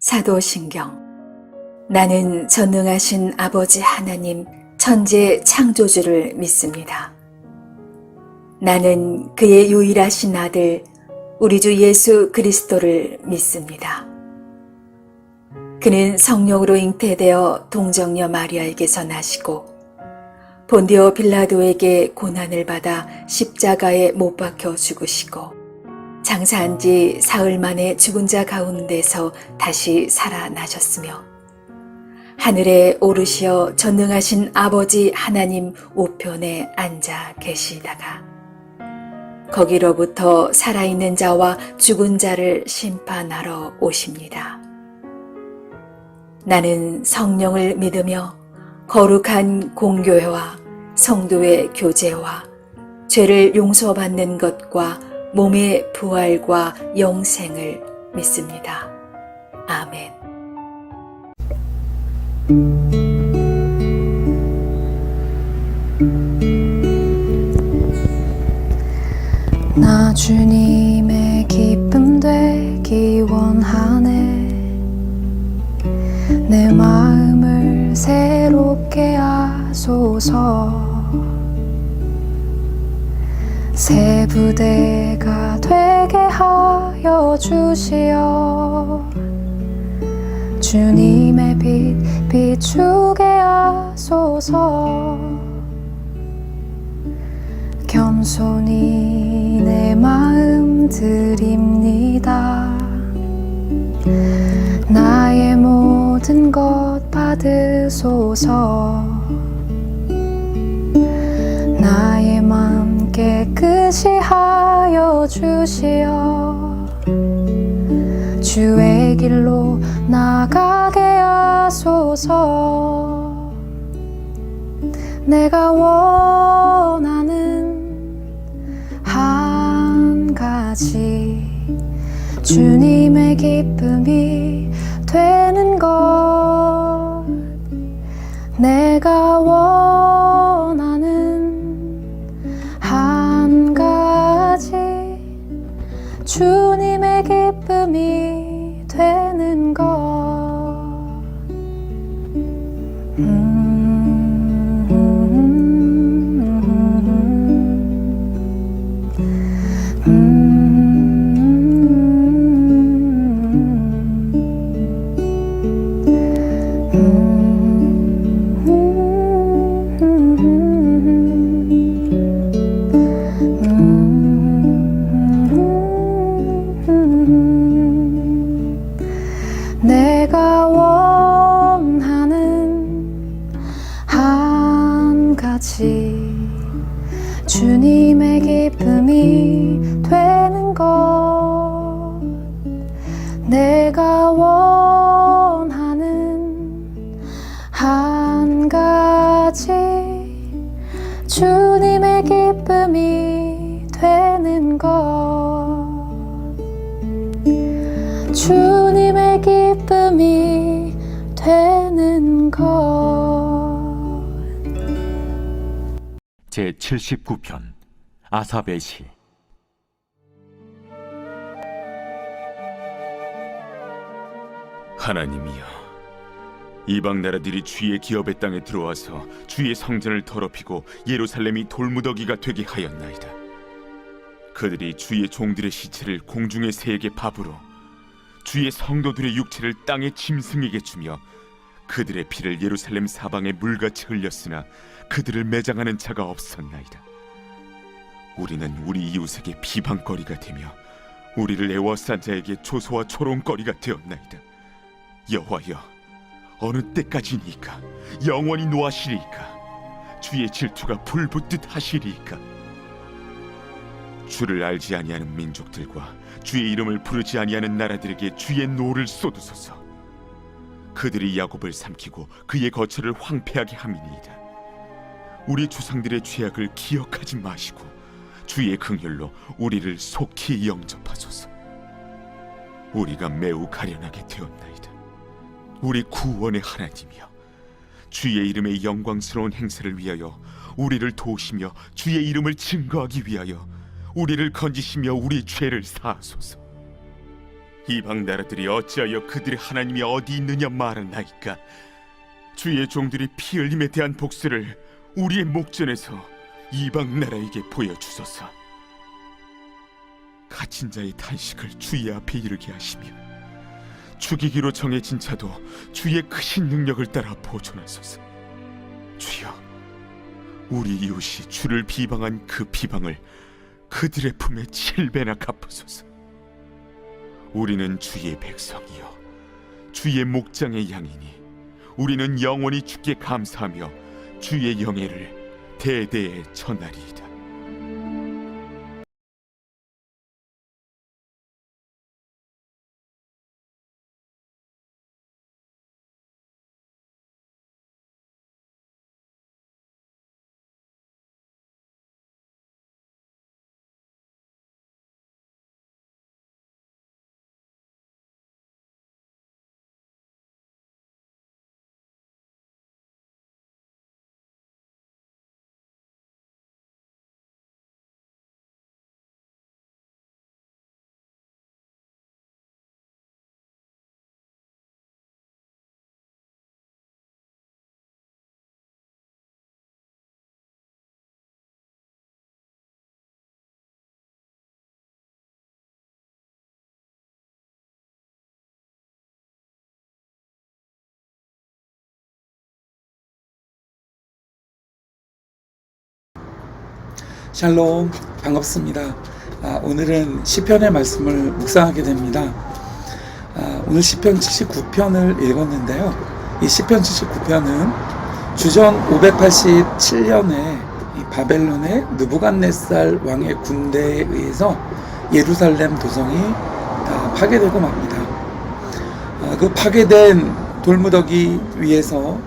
사도신경. 나는 전능하신 아버지 하나님 천재 창조주를 믿습니다. 나는 그의 유일하신 아들 우리 주 예수 그리스도를 믿습니다. 그는 성령으로 잉태되어 동정녀 마리아에게서 나시고 본디오 빌라도에게 고난을 받아 십자가에 못 박혀 죽으시고 장사한 지 사흘 만에 죽은 자 가운데서 다시 살아나셨으며 하늘에 오르시어 전능하신 아버지 하나님 우편에 앉아 계시다가 거기로부터 살아있는 자와 죽은 자를 심판하러 오십니다. 나는 성령을 믿으며 거룩한 공교회와 성도의 교제와 죄를 용서받는 것과 몸의 부활과 영생을 믿습니다. 아멘. 나 주님의 기쁨 되기 원하네. 내 마음을 새롭게 하소서. 새 부대가 되게 하여 주시어 주님의 빛 비추게 하소서. 겸손히 내 마음 드립니다. 나의 모든 것 받으소서. 나의 맘 깨끗이 하여 주시어 주의 길로 나가게 하소서. 내가 원하는 한 가지 주님의 기쁨이 되는 것. 내가 원하는 한 가지 주님의 기쁨이 되는 것. 내가 원하는 한 가지 주님의 기쁨이 되는 것. 내가 원하는 한 가지 주님의 기쁨이 되는 것. 주님의 기쁨이 되는 것. 제79편 아삽의 시. 하나님이여, 이방 나라들이 주의 기업의 땅에 들어와서 주의 성전을 더럽히고 예루살렘이 돌무더기가 되게 하였나이다. 그들이 주의 종들의 시체를 공중의 새에게 밥으로 주의 성도들의 육체를 땅의 짐승에게 주며 그들의 피를 예루살렘 사방에 물같이 흘렸으나 그들을 매장하는 자가 없었나이다. 우리는 우리 이웃에게 비방거리가 되며 우리를 애워싼 자에게 조소와 조롱거리가 되었나이다. 여호와여, 어느 때까지니까? 영원히 노하시리이까? 주의 질투가 불붙듯 하시리이까? 주를 알지 아니하는 민족들과 주의 이름을 부르지 아니하는 나라들에게 주의 노를 쏟으소서. 그들이 야곱을 삼키고 그의 거처를 황폐하게 함이니이다. 우리 조상들의 죄악을 기억하지 마시고 주의 긍휼로 우리를 속히 영접하소서. 우리가 매우 가련하게 되었나이다. 우리 구원의 하나님이여, 주의 이름의 영광스러운 행세를 위하여 우리를 도우시며 주의 이름을 증거하기 위하여 우리를 건지시며 우리 죄를 사하소서. 이방 나라들이 어찌하여 그들의 하나님이 어디 있느냐 말하나이까? 주의 종들이 피 흘림에 대한 복수를 우리의 목전에서 이방 나라에게 보여주소서. 갇힌 자의 탄식을 주의 앞에 이르게 하시며 죽이기로 정해진 자도 주의 크신 능력을 따라 보존하소서. 주여, 우리 이웃이 주를 비방한 그 비방을 그들의 품에 7배나 갚으소서. 우리는 주의 백성이요 주의 목장의 양이니 우리는 영원히 주께 감사하며 주의 영예를 대대에 전하리이다. 샬롬, 반갑습니다. 오늘은 시편의 말씀을 묵상하게 됩니다. 오늘 시편 79편을 읽었는데요. 이 시편 79편은 주전 587년에 바벨론의 느부갓네살 왕의 군대에 의해서 예루살렘 도성이 다 파괴되고 맙니다. 그 파괴된 돌무더기 위에서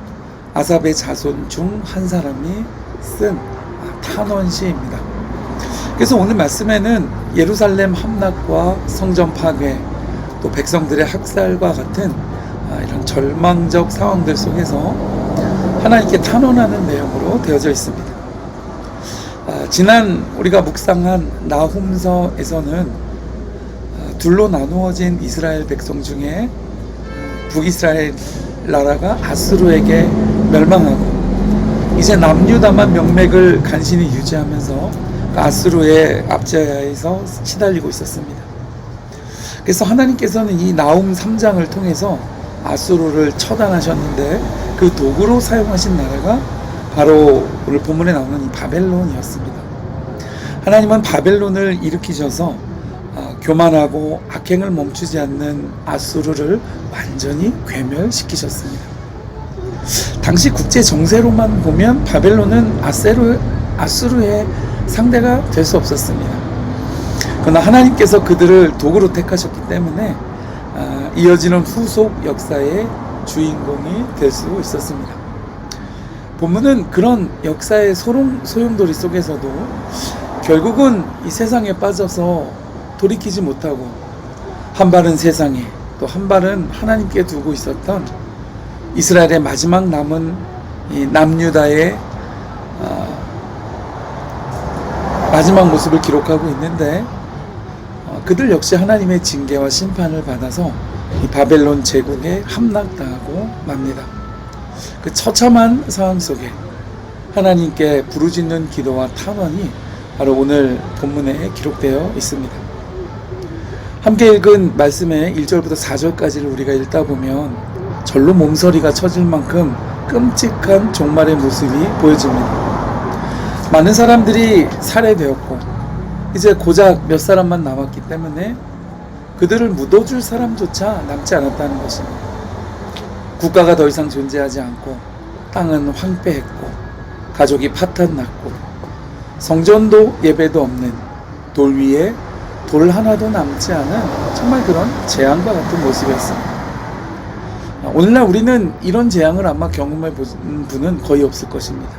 아삽의 자손 중 한 사람이 쓴 탄원시입니다. 그래서 오늘 말씀에는 예루살렘 함락과 성전 파괴, 또 백성들의 학살과 같은 이런 절망적 상황들 속에서 하나님께 탄원하는 내용으로 되어져 있습니다. 지난 우리가 묵상한 나훔서에서는 둘로 나누어진 이스라엘 백성 중에 북이스라엘 나라가 아수르에게 멸망하고 이제 남유다만 명맥을 간신히 유지하면서 아수르의 압제하에서 시달리고 있었습니다. 그래서 하나님께서는 이 나훔 3장을 통해서 아수르를 처단하셨는데 그 도구로 사용하신 나라가 바로 오늘 본문에 나오는 이 바벨론이었습니다. 하나님은 바벨론을 일으키셔서 교만하고 악행을 멈추지 않는 아수르를 완전히 괴멸시키셨습니다. 당시 국제 정세로만 보면 바벨론은 아수르의 상대가 될 수 없었습니다. 그러나 하나님께서 그들을 도구로 택하셨기 때문에 이어지는 후속 역사의 주인공이 될 수 있었습니다. 본문은 그런 역사의 소용돌이 속에서도 결국은 이 세상에 빠져서 돌이키지 못하고 한 발은 세상에 또 한 발은 하나님께 두고 있었던 이스라엘의 마지막 남은 이 남유다의 마지막 모습을 기록하고 있는데 그들 역시 하나님의 징계와 심판을 받아서 이 바벨론 제국에 함락당하고 맙니다. 그 처참한 상황 속에 하나님께 부르짖는 기도와 탄원이 바로 오늘 본문에 기록되어 있습니다. 함께 읽은 말씀의 1절부터 4절까지를 우리가 읽다 보면 절로 몸서리가 쳐질 만큼 끔찍한 종말의 모습이 보여집니다. 많은 사람들이 살해되었고 이제 고작 몇 사람만 남았기 때문에 그들을 묻어줄 사람조차 남지 않았다는 것입니다. 국가가 더 이상 존재하지 않고 땅은 황폐했고 가족이 파탄났고 성전도 예배도 없는 돌 위에 돌 하나도 남지 않은 정말 그런 재앙과 같은 모습이었습니다. 오늘날 우리는 이런 재앙을 아마 경험해 본 분은 거의 없을 것입니다.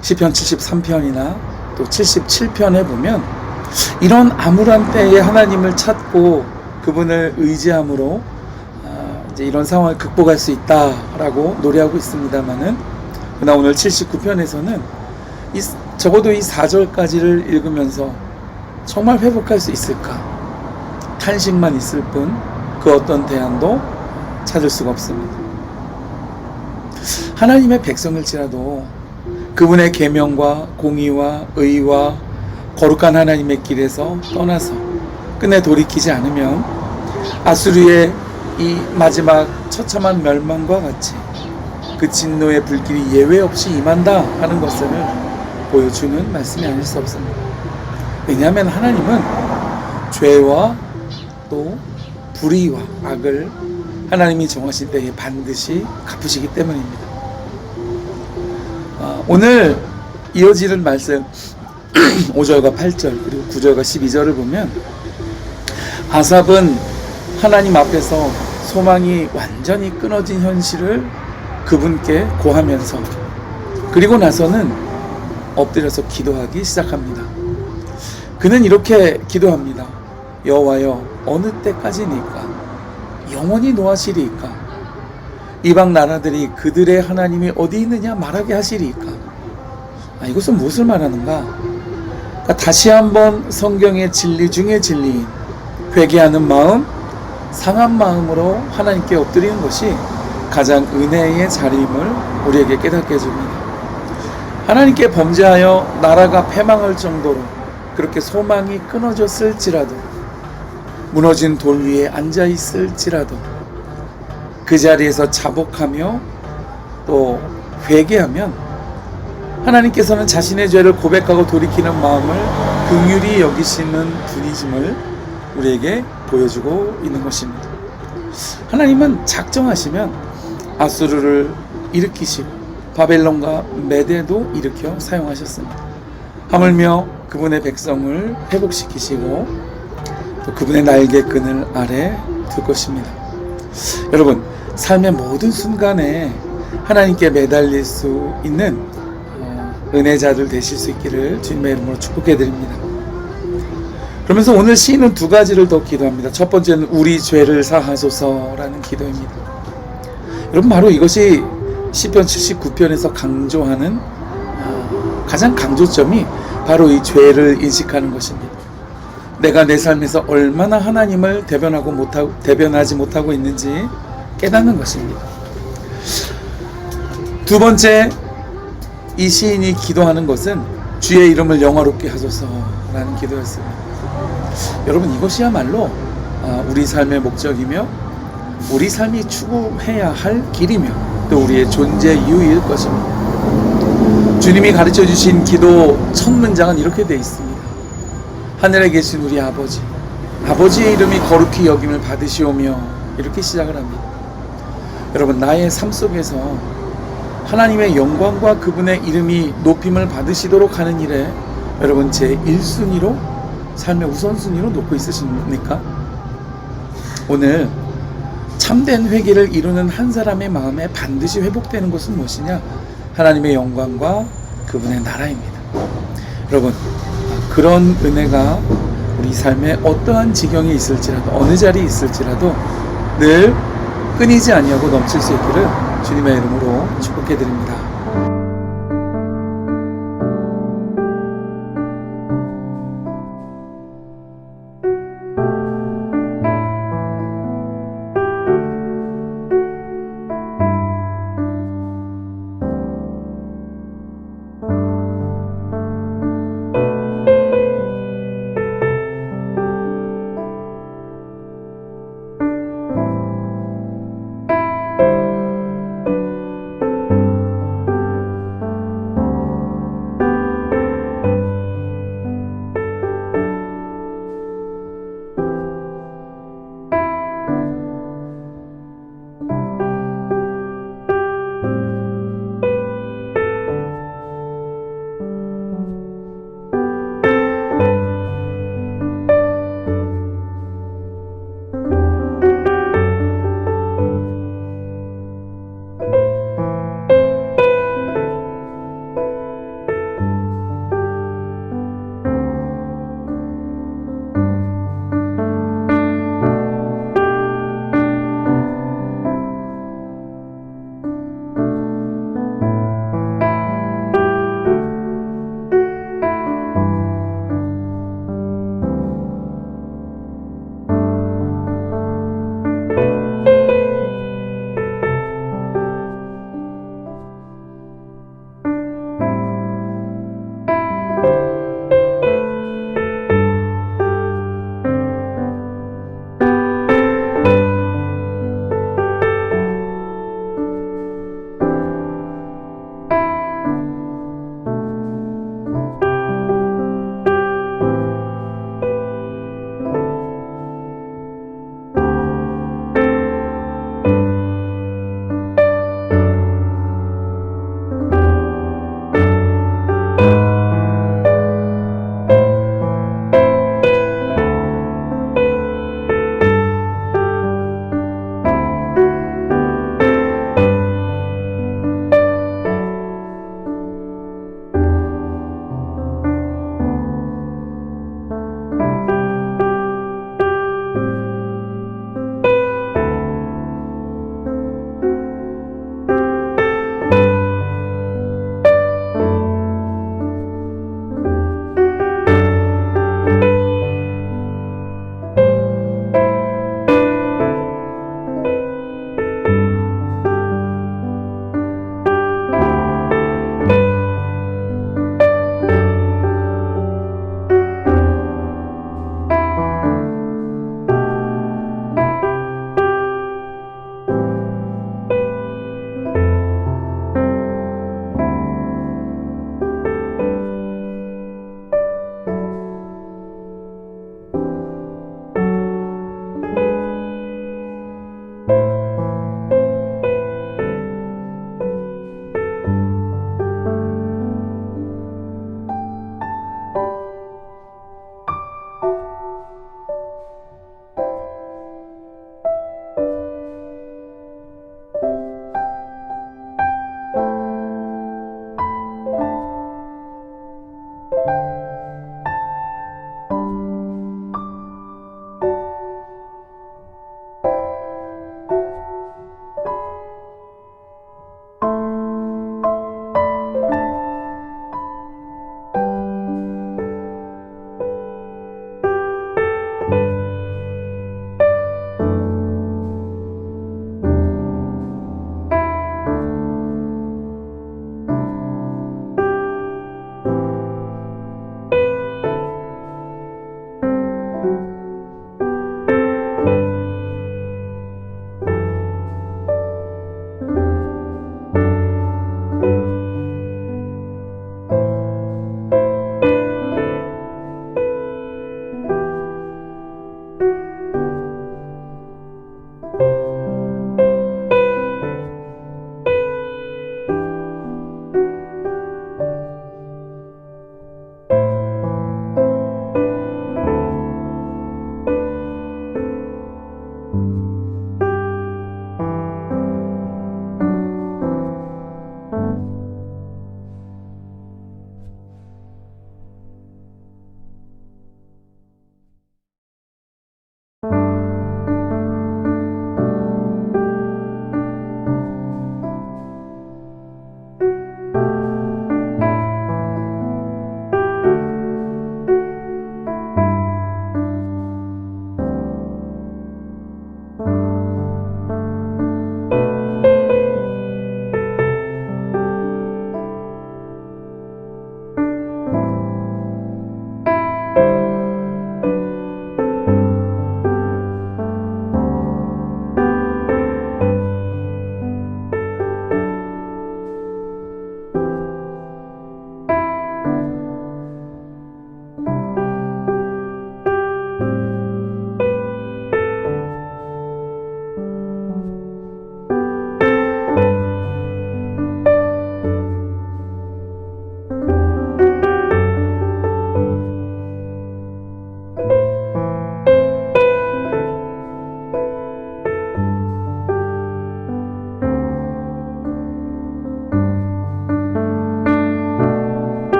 시편 73편이나 또 77편에 보면 이런 암울한 때에 하나님을 찾고 그분을 의지함으로 이제 이런 상황을 극복할 수 있다라고 노래하고 있습니다만은 그러나 오늘 79편에서는 적어도 이 4절까지를 읽으면서 정말 회복할 수 있을까? 탄식만 있을 뿐 그 어떤 대안도 찾을 수가 없습니다. 하나님의 백성일지라도 그분의 계명과 공의와 의와 거룩한 하나님의 길에서 떠나서 끝내 돌이키지 않으면 아수르의 이 마지막 처참한 멸망과 같이 그 진노의 불길이 예외 없이 임한다 하는 것을 보여주는 말씀이 아닐 수 없습니다. 왜냐하면 하나님은 죄와 또 불의와 악을 하나님이 정하신 때에 반드시 갚으시기 때문입니다. 오늘 이어지는 말씀 5절과 8절 그리고 9절과 12절을 보면 아삽은 하나님 앞에서 소망이 완전히 끊어진 현실을 그분께 고하면서 그리고 나서는 엎드려서 기도하기 시작합니다. 그는 이렇게 기도합니다. 여호와여 어느 때까지니까 영원히 노하시리이까 이방 나라들이 그들의 하나님이 어디 있느냐 말하게 하시리이까. 이것은 무엇을 말하는가? 그러니까 다시 한번 성경의 진리 중에 진리인 회개하는 마음, 상한 마음으로 하나님께 엎드리는 것이 가장 은혜의 자리임을 우리에게 깨닫게 해줍니다. 하나님께 범죄하여 나라가 패망할 정도로 그렇게 소망이 끊어졌을지라도 무너진 돌 위에 앉아 있을지라도 그 자리에서 자복하며 또 회개하면 하나님께서는 자신의 죄를 고백하고 돌이키는 마음을 긍휼히 여기시는 분이심을 우리에게 보여주고 있는 것입니다. 하나님은 작정하시면 아수르를 일으키시고 바벨론과 메대도 일으켜 사용하셨습니다. 하물며 그분의 백성을 회복시키시고 또 그분의 날개끈을 아래 둘 것입니다. 여러분, 삶의 모든 순간에 하나님께 매달릴 수 있는 은혜자들 되실 수 있기를 주님의 이름으로 축복해 드립니다. 그러면서 오늘 시인은 두 가지를 더 기도합니다. 첫 번째는 우리 죄를 사하소서라는 기도입니다. 여러분, 바로 이것이 시편 79편에서 강조하는 가장 강조점이 바로 이 죄를 인식하는 것입니다. 내가 내 삶에서 얼마나 하나님을 대변하지 못하고 있는지 깨닫는 것입니다. 두 번째, 이 시인이 기도하는 것은 주의 이름을 영화롭게 하소서라는 기도였습니다. 여러분, 이것이야말로 우리 삶의 목적이며 우리 삶이 추구해야 할 길이며 또 우리의 존재 이유일 것입니다. 주님이 가르쳐 주신 기도 첫 문장은 이렇게 되어 있습니다. 하늘에 계신 우리 아버지, 아버지의 이름이 거룩히 여김을 받으시오며 이렇게 시작을 합니다. 여러분, 나의 삶 속에서 하나님의 영광과 그분의 이름이 높임을 받으시도록 하는 일에 여러분 제 1순위로 삶의 우선순위로 놓고 있으십니까? 오늘 참된 회개를 이루는 한 사람의 마음에 반드시 회복되는 것은 무엇이냐? 하나님의 영광과 그분의 나라입니다. 여러분, 그런 은혜가 우리 삶에 어떠한 지경에 있을지라도 어느 자리에 있을지라도 늘 끊이지 아니하고 넘칠 수 있기를 주님의 이름으로 축복해 드립니다.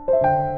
주